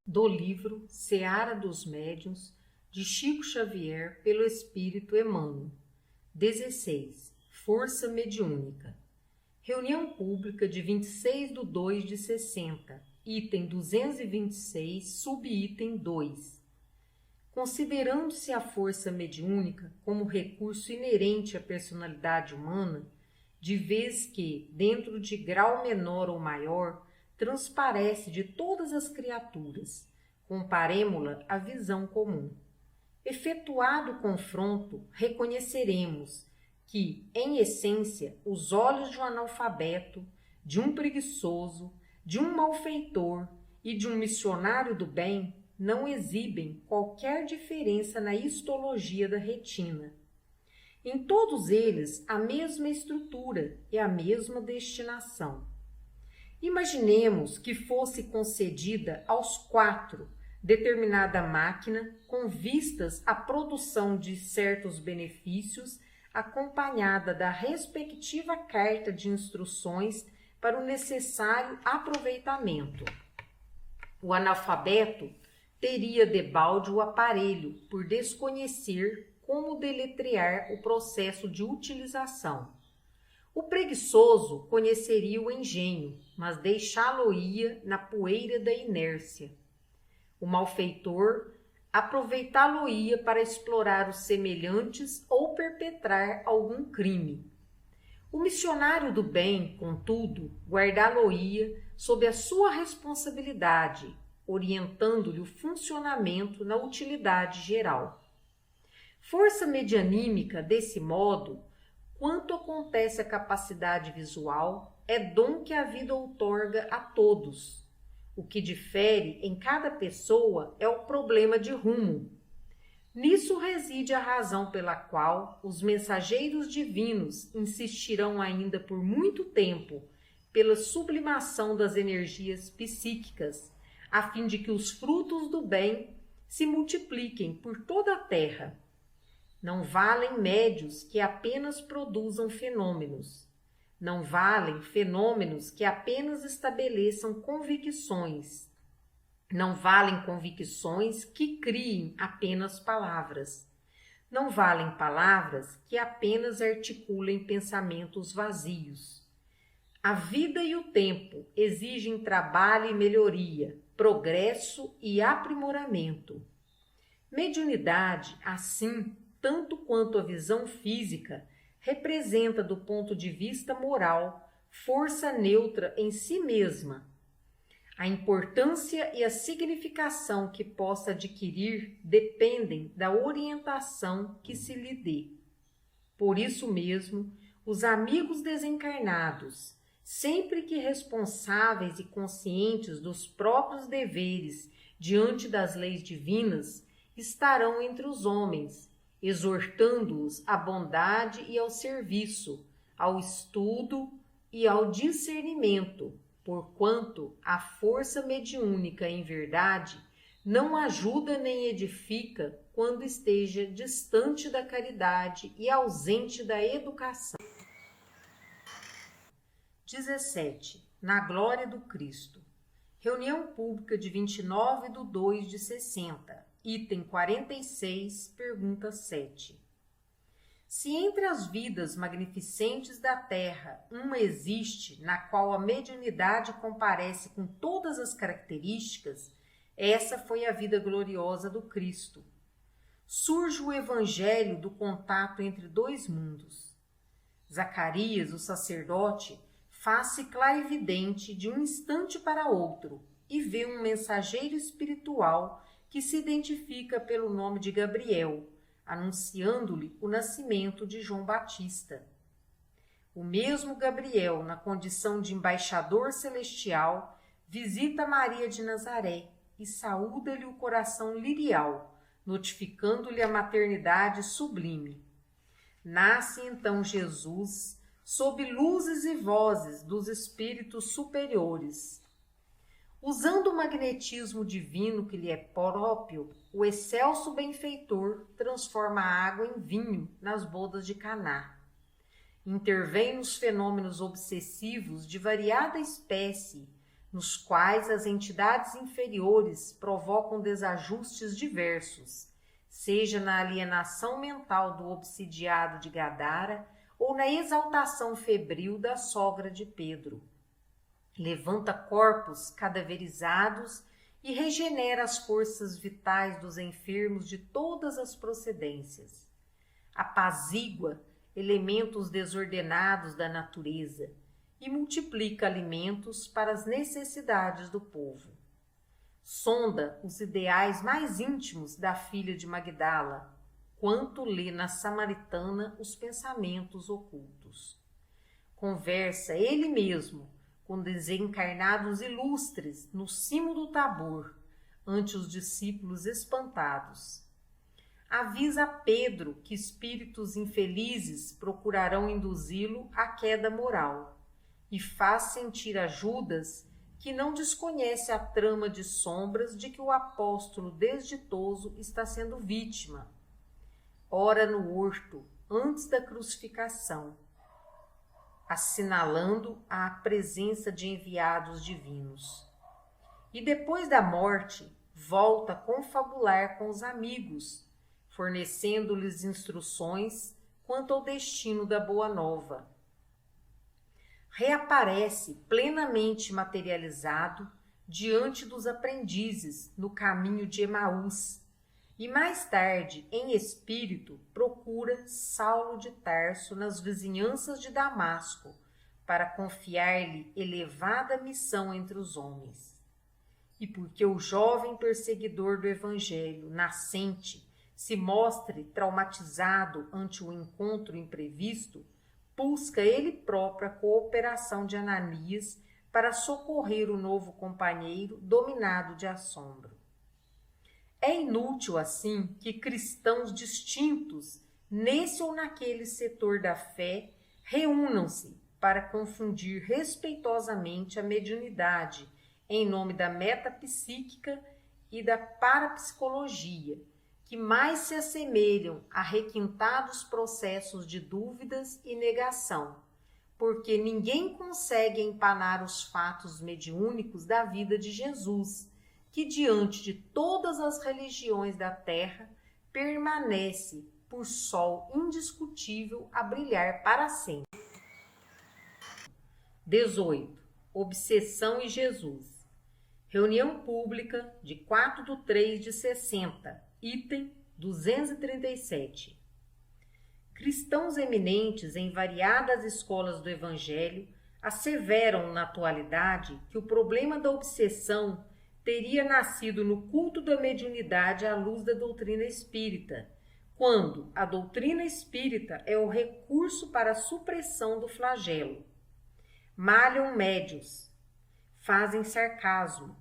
do livro Seara dos Médiuns, de Chico Xavier, pelo Espírito Emmanuel. 16. Força mediúnica. Reunião pública de 26/2/60, item 226, subitem 2. Considerando-se a força mediúnica como recurso inerente à personalidade humana, de vez que, dentro de grau menor ou maior, transparece de todas as criaturas, comparemo-la à visão comum. Efetuado o confronto, reconheceremos que, em essência, os olhos de um analfabeto, de um preguiçoso, de um malfeitor e de um missionário do bem não exibem qualquer diferença na histologia da retina. Em todos eles, a mesma estrutura e a mesma destinação. Imaginemos que fosse concedida aos 4 determinada máquina com vistas à produção de certos benefícios, acompanhada da respectiva carta de instruções para o necessário aproveitamento. O analfabeto teria debalde o aparelho por desconhecer como deletrear o processo de utilização. O preguiçoso conheceria o engenho, mas deixá-lo-ia na poeira da inércia. O malfeitor aproveitá-lo-ia para explorar os semelhantes ou perpetrar algum crime. O missionário do bem, contudo, guardá-lo-ia sob a sua responsabilidade, orientando-lhe o funcionamento na utilidade geral. Força medianímica, desse modo, quanto acontece à capacidade visual, é dom que a vida outorga a todos. O que difere em cada pessoa é o problema de rumo. Nisso reside a razão pela qual os mensageiros divinos insistirão ainda por muito tempo pela sublimação das energias psíquicas, a fim de que os frutos do bem se multipliquem por toda a terra. Não valem médios que apenas produzam fenômenos. Não valem fenômenos que apenas estabeleçam convicções. Não valem convicções que criem apenas palavras. Não valem palavras que apenas articulem pensamentos vazios. A vida e o tempo exigem trabalho e melhoria, progresso e aprimoramento. Mediunidade, assim, tanto quanto a visão física, representa, do ponto de vista moral, força neutra em si mesma. A importância e a significação que possa adquirir dependem da orientação que se lhe dê. Por isso mesmo, os amigos desencarnados, sempre que responsáveis e conscientes dos próprios deveres diante das leis divinas, estarão entre os homens, exortando-os à bondade e ao serviço, ao estudo e ao discernimento, porquanto a força mediúnica, em verdade, não ajuda nem edifica quando esteja distante da caridade e ausente da educação. 17. Na glória do Cristo. Reunião pública de 29/2/60. Item 46, pergunta 7. Se entre as vidas magnificentes da Terra uma existe na qual a mediunidade comparece com todas as características, essa foi a vida gloriosa do Cristo. Surge o evangelho do contato entre dois mundos. Zacarias, o sacerdote, faz-se clarividente de um instante para outro e vê um mensageiro espiritual que se identifica pelo nome de Gabriel, anunciando-lhe o nascimento de João Batista. O mesmo Gabriel, na condição de embaixador celestial, visita Maria de Nazaré e saúda-lhe o coração lirial, notificando-lhe a maternidade sublime. Nasce então Jesus, sob luzes e vozes dos espíritos superiores. Usando o magnetismo divino que lhe é próprio, o excelso benfeitor transforma a água em vinho nas bodas de Caná. Intervém nos fenômenos obsessivos de variada espécie, nos quais as entidades inferiores provocam desajustes diversos, seja na alienação mental do obsidiado de Gadara ou na exaltação febril da sogra de Pedro. Levanta corpos cadaverizados e regenera as forças vitais dos enfermos de todas as procedências. Apazigua elementos desordenados da natureza e multiplica alimentos para as necessidades do povo. Sonda os ideais mais íntimos da filha de Magdala, quanto lê na Samaritana os pensamentos ocultos. Conversa ele mesmo com desencarnados ilustres no cimo do Tabor, ante os discípulos espantados. Avisa Pedro que espíritos infelizes procurarão induzi-lo à queda moral e faz sentir a Judas que não desconhece a trama de sombras de que o apóstolo desditoso está sendo vítima. Ora no horto, antes da crucificação, assinalando a presença de enviados divinos. E depois da morte, volta a confabular com os amigos, fornecendo-lhes instruções quanto ao destino da Boa Nova. Reaparece plenamente materializado diante dos aprendizes no caminho de Emaús e mais tarde, em espírito, procura Saulo de Tarso nas vizinhanças de Damasco para confiar-lhe elevada missão entre os homens. E porque o jovem perseguidor do Evangelho, nascente, se mostre traumatizado ante o encontro imprevisto, busca ele próprio a cooperação de Ananias para socorrer o novo companheiro dominado de assombro. É inútil, assim, que cristãos distintos, nesse ou naquele setor da fé, reúnam-se para confundir respeitosamente a mediunidade em nome da metapsíquica e da parapsicologia, que mais se assemelham a requintados processos de dúvidas e negação, porque ninguém consegue empanar os fatos mediúnicos da vida de Jesus, que diante de todas as religiões da terra permanece por sol indiscutível a brilhar para sempre. 18. Obsessão e Jesus. Reunião pública de 4/3/60, item 237. Cristãos eminentes em variadas escolas do Evangelho asseveram na atualidade que o problema da obsessão teria nascido no culto da mediunidade à luz da doutrina espírita, quando a doutrina espírita é o recurso para a supressão do flagelo. Malham médios, fazem sarcasmo,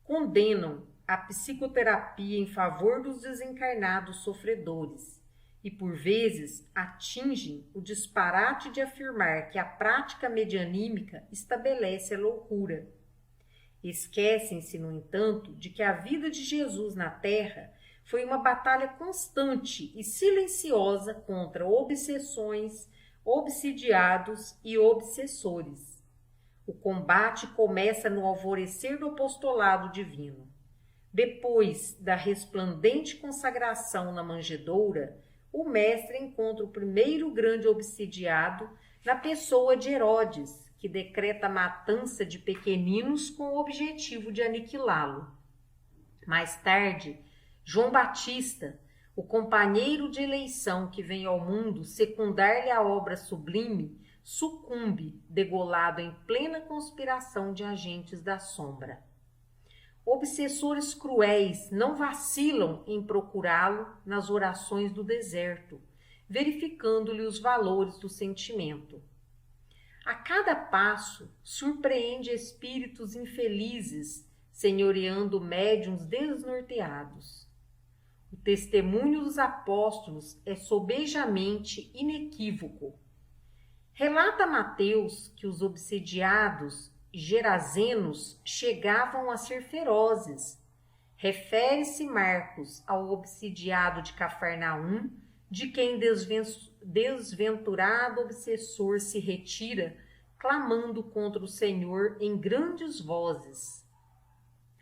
condenam a psicoterapia em favor dos desencarnados sofredores e, por vezes, atingem o disparate de afirmar que a prática medianímica estabelece a loucura. Esquecem-se, no entanto, de que a vida de Jesus na Terra foi uma batalha constante e silenciosa contra obsessões, obsidiados e obsessores. O combate começa no alvorecer do apostolado divino. Depois da resplandente consagração na manjedoura, o mestre encontra o primeiro grande obsidiado na pessoa de Herodes, que decreta a matança de pequeninos com o objetivo de aniquilá-lo. Mais tarde, João Batista, o companheiro de eleição que vem ao mundo secundar-lhe a obra sublime, sucumbe, degolado em plena conspiração de agentes da sombra. Obsessores cruéis não vacilam em procurá-lo nas orações do deserto, verificando-lhe os valores do sentimento. A cada passo, surpreende espíritos infelizes, senhoreando médiuns desnorteados. O testemunho dos apóstolos é sobejamente inequívoco. Relata Mateus que os obsidiados gerazenos chegavam a ser ferozes. Refere-se Marcos ao obsidiado de Cafarnaum, de quem desventurado obsessor se retira clamando contra o Senhor em grandes vozes.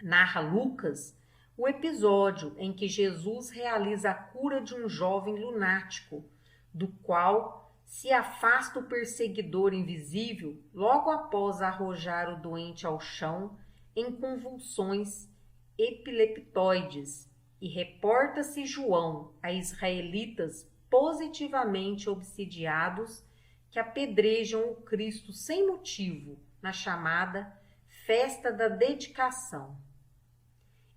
Narra Lucas o episódio em que Jesus realiza a cura de um jovem lunático, do qual se afasta o perseguidor invisível logo após arrojar o doente ao chão em convulsões epileptoides, e reporta-se João a israelitas positivamente obsidiados que apedrejam o Cristo sem motivo na chamada Festa da Dedicação.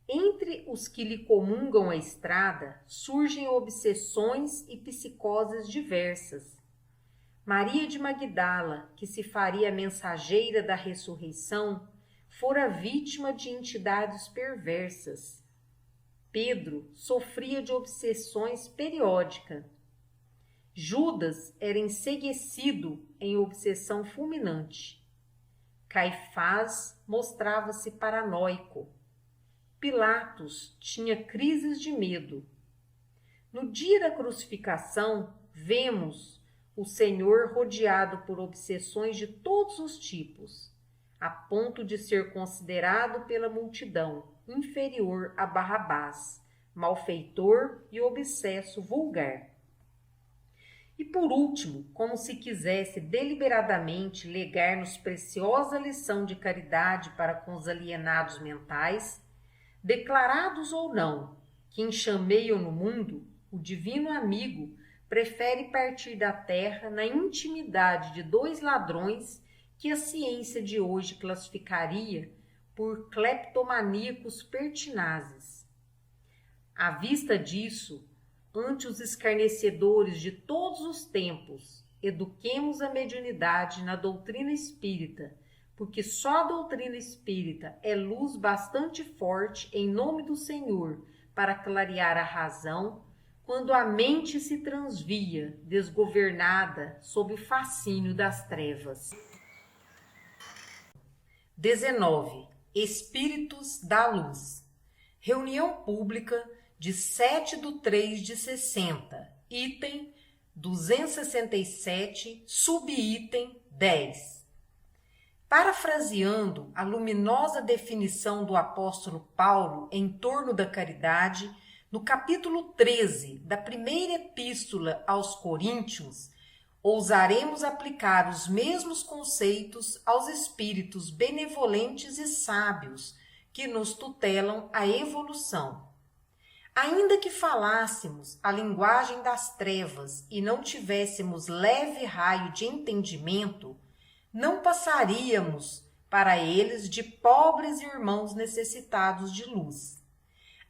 Entre os que lhe comungam a estrada surgem obsessões e psicoses diversas. Maria de Magdala, que se faria mensageira da ressurreição, fora vítima de entidades perversas. Pedro sofria de obsessões periódicas. Judas era enceguecido em obsessão fulminante. Caifás mostrava-se paranoico. Pilatos tinha crises de medo. No dia da crucificação, vemos o Senhor rodeado por obsessões de todos os tipos, a ponto de ser considerado pela multidão inferior a Barrabás, malfeitor e obsesso vulgar. E por último, como se quisesse deliberadamente legar-nos preciosa lição de caridade para com os alienados mentais, declarados ou não, que enxameiam no mundo, o divino amigo prefere partir da terra na intimidade de 2 ladrões que a ciência de hoje classificaria por cleptomaníacos pertinazes. À vista disso, ante os escarnecedores de todos os tempos, eduquemos a mediunidade na doutrina espírita, porque só a doutrina espírita é luz bastante forte em nome do Senhor para clarear a razão, quando a mente se transvia, desgovernada, sob o fascínio das trevas. 19. Espíritos da Luz. Reunião pública de 7/3/60, item 267, subitem 10. Parafraseando a luminosa definição do apóstolo Paulo em torno da caridade, no capítulo 13 da primeira epístola aos Coríntios, ousaremos aplicar os mesmos conceitos aos espíritos benevolentes e sábios que nos tutelam a evolução. Ainda que falássemos a linguagem das trevas e não tivéssemos leve raio de entendimento, não passaríamos para eles de pobres irmãos necessitados de luz.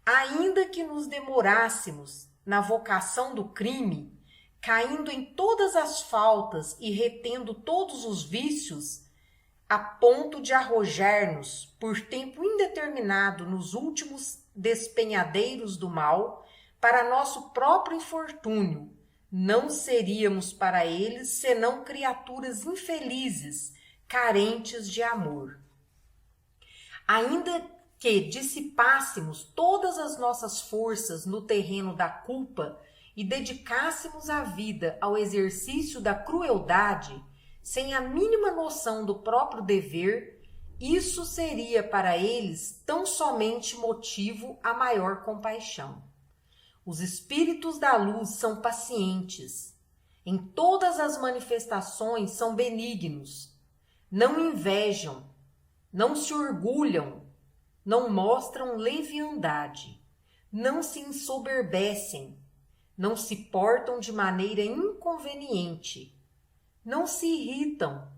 Ainda que nos demorássemos na vocação do crime, caindo em todas as faltas e retendo todos os vícios, a ponto de arrojar-nos por tempo indeterminado nos últimos despenhadeiros do mal, para nosso próprio infortúnio, não seríamos para eles senão criaturas infelizes, carentes de amor. Ainda que dissipássemos todas as nossas forças no terreno da culpa e dedicássemos a vida ao exercício da crueldade, sem a mínima noção do próprio dever, isso seria para eles tão somente motivo a maior compaixão. Os espíritos da luz são pacientes. Em todas as manifestações são benignos. Não invejam, não se orgulham, não mostram leviandade, não se ensoberbecem, não se portam de maneira inconveniente, não se irritam,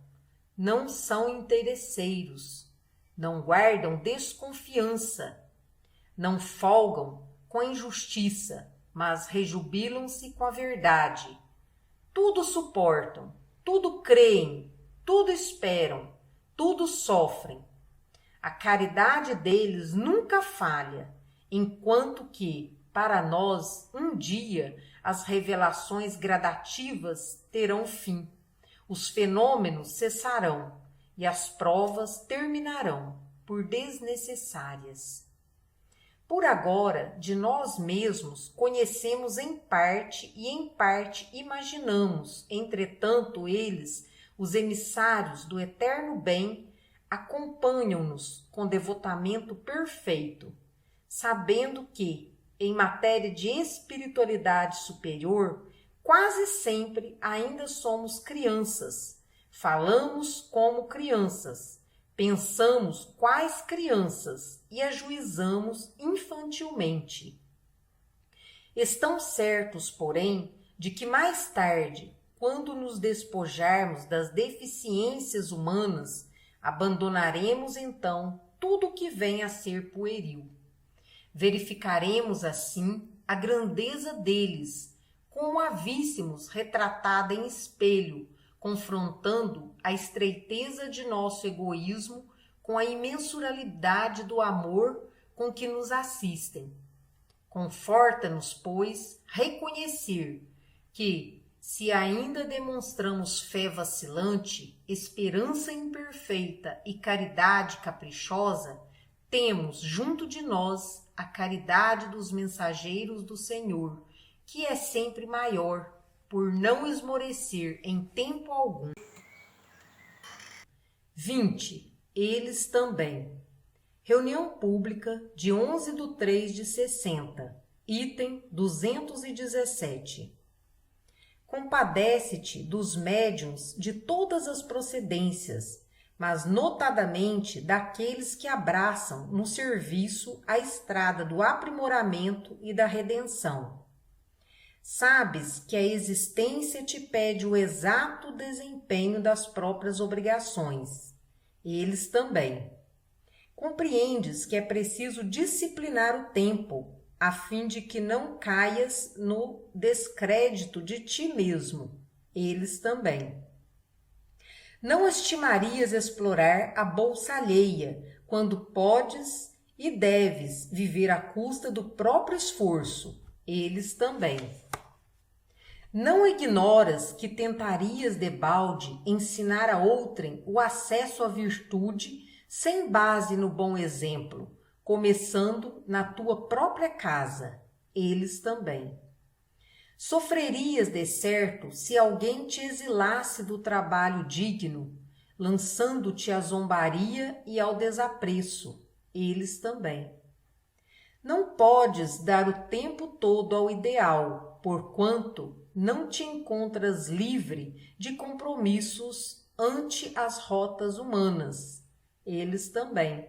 não são interesseiros, não guardam desconfiança, não folgam com a injustiça, mas rejubilam-se com a verdade. Tudo suportam, tudo creem, tudo esperam, tudo sofrem. A caridade deles nunca falha, enquanto que, para nós, um dia, as revelações gradativas terão fim, os fenômenos cessarão e as provas terminarão por desnecessárias. Por agora, de nós mesmos conhecemos em parte e em parte imaginamos, entretanto eles, os emissários do eterno bem acompanham-nos com devotamento perfeito, sabendo que, em matéria de espiritualidade superior, quase sempre ainda somos crianças, falamos como crianças, pensamos quais crianças e ajuizamos infantilmente. Estão certos, porém, de que mais tarde, quando nos despojarmos das deficiências humanas, abandonaremos então tudo o que vem a ser pueril. Verificaremos assim a grandeza deles, como a víssemos retratada em espelho, confrontando a estreiteza de nosso egoísmo com a imensuralidade do amor com que nos assistem. Conforta-nos, pois, reconhecer que, se ainda demonstramos fé vacilante, esperança imperfeita e caridade caprichosa, temos junto de nós a caridade dos mensageiros do Senhor, que é sempre maior, por não esmorecer em tempo algum. 20. Eles também. Reunião pública de 11/3/60, item 217. Compadece-te dos médiuns de todas as procedências, mas notadamente daqueles que abraçam no serviço a estrada do aprimoramento e da redenção. Sabes que a existência te pede o exato desempenho das próprias obrigações. Eles também. Compreendes que é preciso disciplinar o tempo, a fim de que não caias no descrédito de ti mesmo. Eles também. Não estimarias explorar a bolsa alheia, quando podes e deves viver à custa do próprio esforço. Eles também. Não ignoras que tentarias debalde ensinar a outrem o acesso à virtude sem base no bom exemplo, começando na tua própria casa. Eles também. Sofrerias, de certo, se alguém te exilasse do trabalho digno, lançando-te à zombaria e ao desapreço. Eles também. Não podes dar o tempo todo ao ideal, porquanto não te encontras livre de compromissos ante as rotas humanas. Eles também.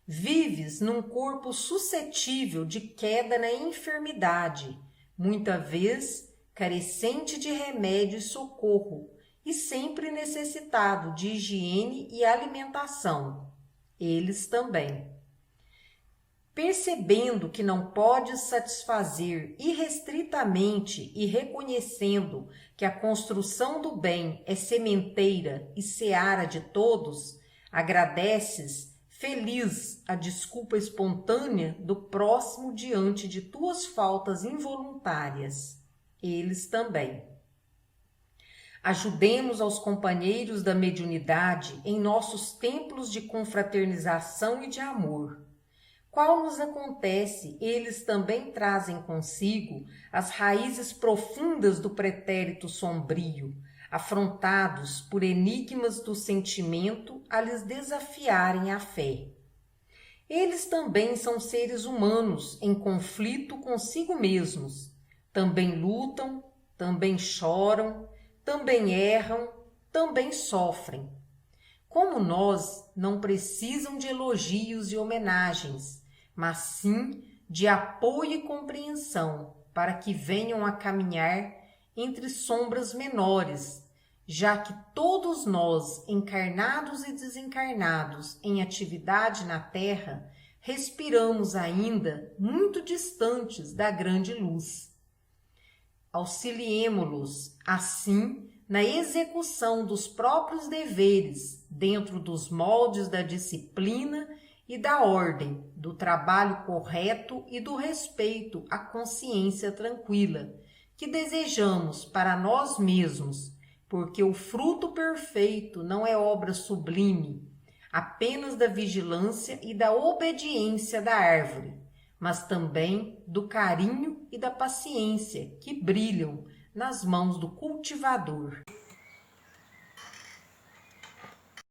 Vives num corpo suscetível de queda na enfermidade, muita vez carecente de remédio e socorro, e sempre necessitado de higiene e alimentação. Eles também. Percebendo que não podes satisfazer irrestritamente e reconhecendo que a construção do bem é sementeira e seara de todos, agradeces feliz a desculpa espontânea do próximo diante de tuas faltas involuntárias. Eles também. Ajudemos aos companheiros da mediunidade em nossos templos de confraternização e de amor. Qual nos acontece, eles também trazem consigo as raízes profundas do pretérito sombrio, afrontados por enigmas do sentimento a lhes desafiarem a fé. Eles também são seres humanos em conflito consigo mesmos, também lutam, também choram, também erram, também sofrem. Como nós, não precisam de elogios e homenagens, mas sim de apoio e compreensão, para que venham a caminhar entre sombras menores, já que todos nós, encarnados e desencarnados em atividade na Terra, respiramos ainda muito distantes da grande luz. Auxiliemo-los, assim, na execução dos próprios deveres, dentro dos moldes da disciplina e da ordem, do trabalho correto e do respeito à consciência tranquila, que desejamos para nós mesmos, porque o fruto perfeito não é obra sublime, apenas da vigilância e da obediência da árvore, mas também do carinho e da paciência que brilham nas mãos do cultivador.